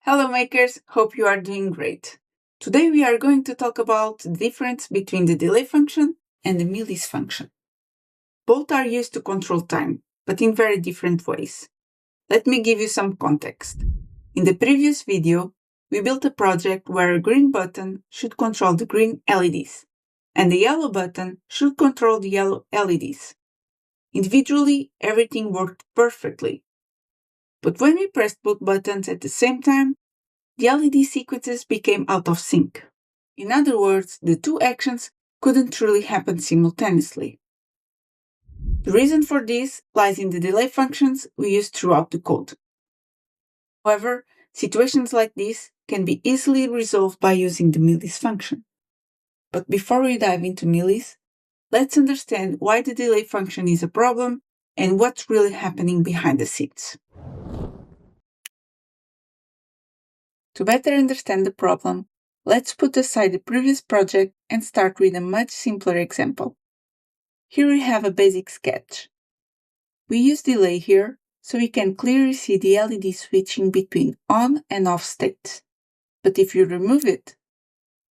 Hello makers, hope you are doing great. Today we are going to talk about the difference between the delay function and the millis function. Both are used to control time, but in very different ways. Let me give you some context. In the previous video, we built a project where a green button should control the green LEDs, and the yellow button should control the yellow LEDs. Individually, everything worked perfectly. But when we pressed both buttons at the same time, the LED sequences became out of sync. In other words, the two actions couldn't truly happen simultaneously. The reason for this lies in the delay functions we use throughout the code. However, situations like this can be easily resolved by using the millis function. But before we dive into millis, let's understand why the delay function is a problem and what's really happening behind the scenes. To better understand the problem, let's put aside the previous project and start with a much simpler example. Here we have a basic sketch. We use delay here so we can clearly see the LED switching between on and off states. But if you remove it,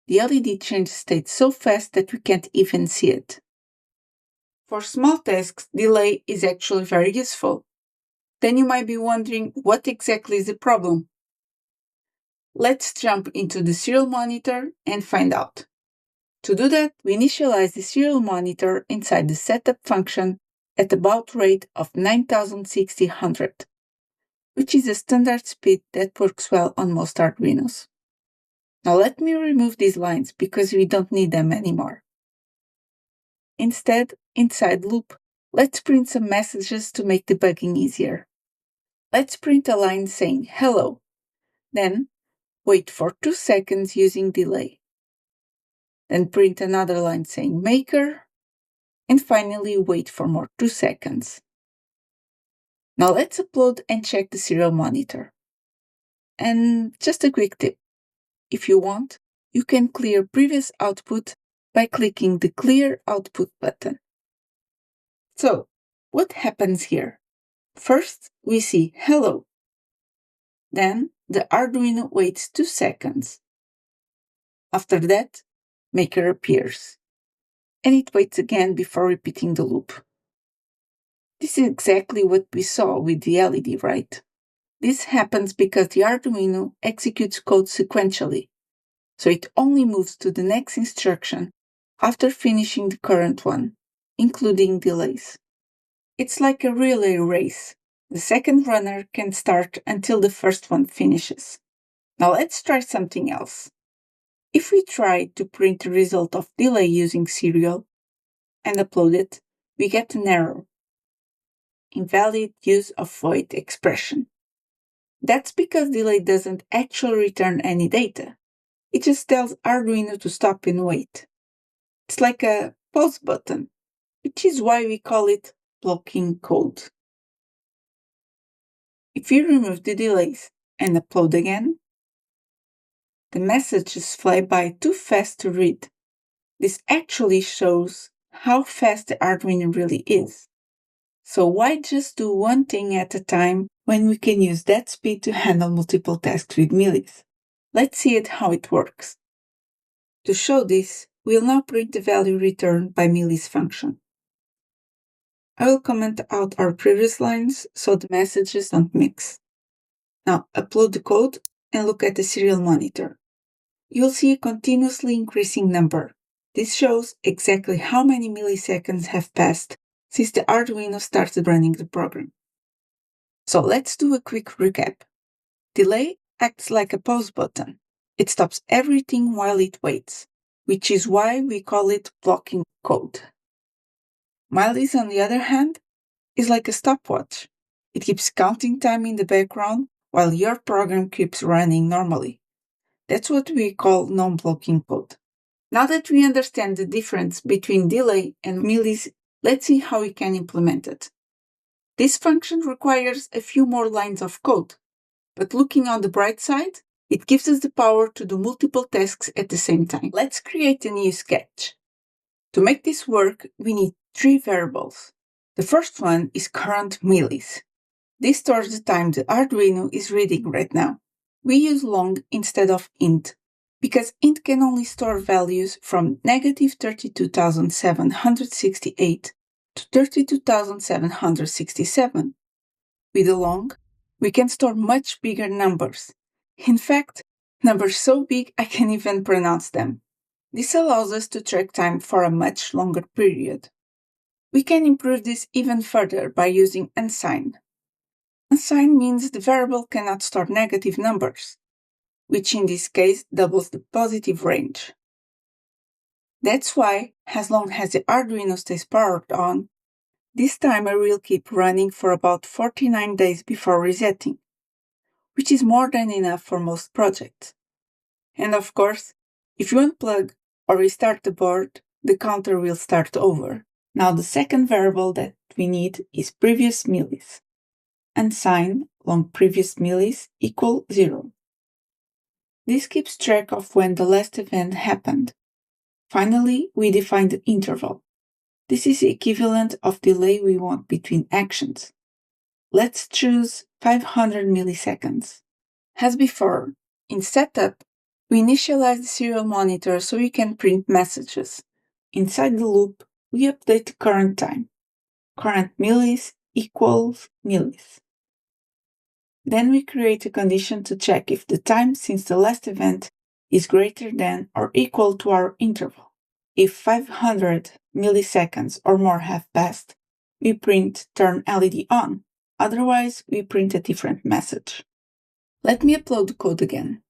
the LED changes state so fast that we can't even see it. For small tasks, delay is actually very useful. Then you might be wondering what exactly is the problem. Let's jump into the serial monitor and find out. To do that, we initialize the serial monitor inside the setup function at a baud rate of 9600, which is a standard speed that works well on most Arduinos. Now let me remove these lines because we don't need them anymore. Instead, inside loop, let's print some messages to make debugging easier. Let's print a line saying hello, then wait for 2 seconds using delay. Then print another line saying maker, and finally wait for more 2 seconds. Now let's upload and check the serial monitor. And just a quick tip, if you want, you can clear previous output by clicking the Clear Output button. So, what happens here? First, we see hello. Then, the Arduino waits 2 seconds. After that, maker appears, and it waits again before repeating the loop. This is exactly what we saw with the LED, right? This happens because the Arduino executes code sequentially, so it only moves to the next instruction after finishing the current one, including delays. It's like a relay race. The second runner can start until the first one finishes. Now let's try something else. If we try to print the result of delay using serial and upload it, we get an error. Invalid use of void expression. That's because delay doesn't actually return any data. It just tells Arduino to stop and wait. It's like a pause button, which is why we call it blocking code. If we remove the delays and upload again, the messages fly by too fast to read. This actually shows how fast the Arduino really is. So why just do one thing at a time when we can use that speed to handle multiple tasks with millis? Let's see how it works. To show this, we'll now print the value returned by millis function. I will comment out our previous lines so the messages don't mix. Now upload the code and look at the serial monitor. You'll see a continuously increasing number. This shows exactly how many milliseconds have passed since the Arduino started running the program. So let's do a quick recap. Delay acts like a pause button. It stops everything while it waits, which is why we call it blocking code. Millis, on the other hand, is like a stopwatch. It keeps counting time in the background while your program keeps running normally. That's what we call non-blocking code. Now that we understand the difference between delay and millis, let's see how we can implement it. This function requires a few more lines of code, but looking on the bright side, it gives us the power to do multiple tasks at the same time. Let's create a new sketch. To make this work, we need 3 variables. The first one is currentMillis. This stores the time the Arduino is reading right now. We use long instead of int, because int can only store values from negative 32,768 to 32,767. With a long, we can store much bigger numbers. In fact, numbers so big I can't even pronounce them. This allows us to track time for a much longer period. We can improve this even further by using unsigned. Unsigned means the variable cannot store negative numbers, which in this case doubles the positive range. That's why, as long as the Arduino stays powered on, this timer will keep running for about 49 days before resetting, which is more than enough for most projects. And of course, if you unplug or restart the board, the counter will start over. Now the second variable that we need is previousMillis. Unsigned long previousMillis equal 0. This keeps track of when the last event happened. Finally, we define the interval. This is the equivalent of delay we want between actions. Let's choose 500 milliseconds. As before, in setup, we initialize the serial monitor so we can print messages. Inside the loop, we update the current time. currentMillis equals millis. Then we create a condition to check if the time since the last event is greater than or equal to our interval. If 500 milliseconds or more have passed, we print turn LED on. Otherwise, we print a different message. Let me upload the code again.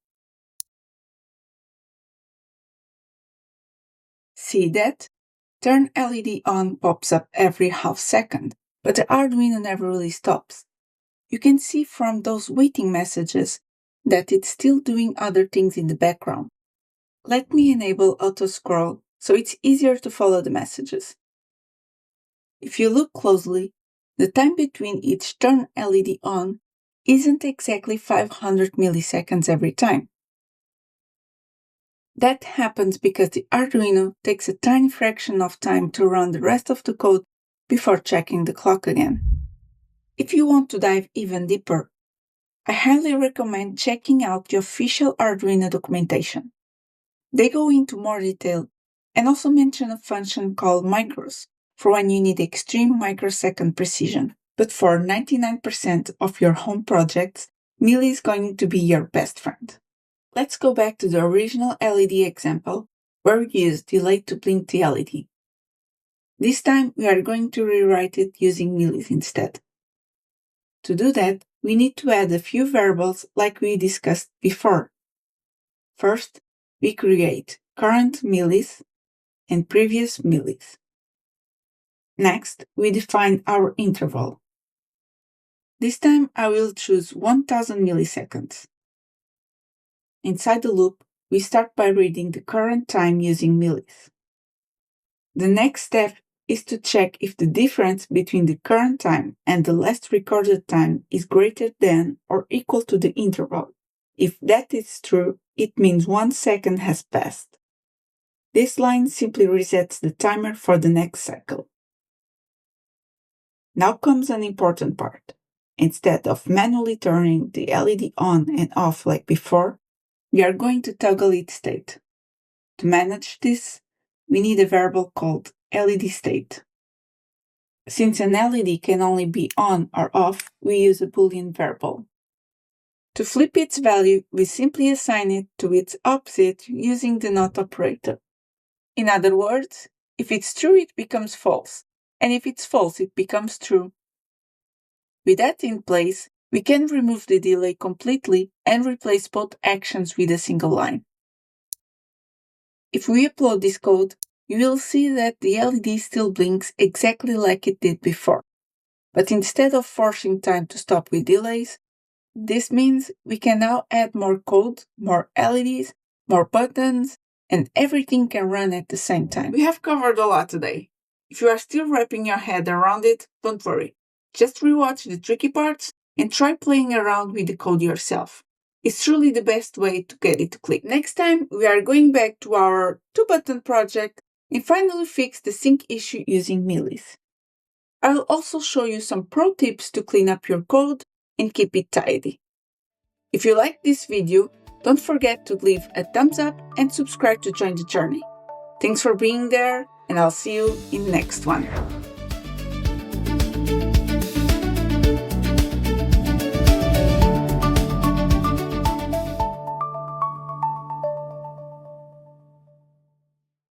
See that? Turn LED on pops up every half second, but the Arduino never really stops. You can see from those waiting messages that it's still doing other things in the background. Let me enable auto scroll so it's easier to follow the messages. If you look closely, the time between each turn LED on isn't exactly 500 milliseconds every time. That happens because the Arduino takes a tiny fraction of time to run the rest of the code before checking the clock again. If you want to dive even deeper, I highly recommend checking out the official Arduino documentation. They go into more detail and also mention a function called micros for when you need extreme microsecond precision. But for 99% of your home projects, milli is going to be your best friend. Let's go back to the original LED example where we used delay to blink the LED. This time we are going to rewrite it using millis instead. To do that, we need to add a few variables like we discussed before. First, we create currentMillis and previousMillis. Next, we define our interval. This time I will choose 1000 milliseconds. Inside the loop, we start by reading the current time using millis. The next step is to check if the difference between the current time and the last recorded time is greater than or equal to the interval. If that is true, it means 1 second has passed. This line simply resets the timer for the next cycle. Now comes an important part. Instead of manually turning the LED on and off like before, we are going to toggle its state. To manage this, we need a variable called LED state. Since an LED can only be on or off, we use a Boolean variable. To flip its value, we simply assign it to its opposite using the not operator. In other words, if it's true, it becomes false, and if it's false, it becomes true. With that in place, we can remove the delay completely and replace both actions with a single line. If we upload this code, you will see that the LED still blinks exactly like it did before. But instead of forcing time to stop with delays, this means we can now add more code, more LEDs, more buttons, and everything can run at the same time. We have covered a lot today. If you are still wrapping your head around it, don't worry. Just rewatch the tricky parts and try playing around with the code yourself. It's truly the best way to get it to click. Next time, we are going back to our 2-button project and finally fix the sync issue using millis. I'll also show you some pro tips to clean up your code and keep it tidy. If you liked this video, don't forget to leave a thumbs up and subscribe to join the journey. Thanks for being there, and I'll see you in the next one.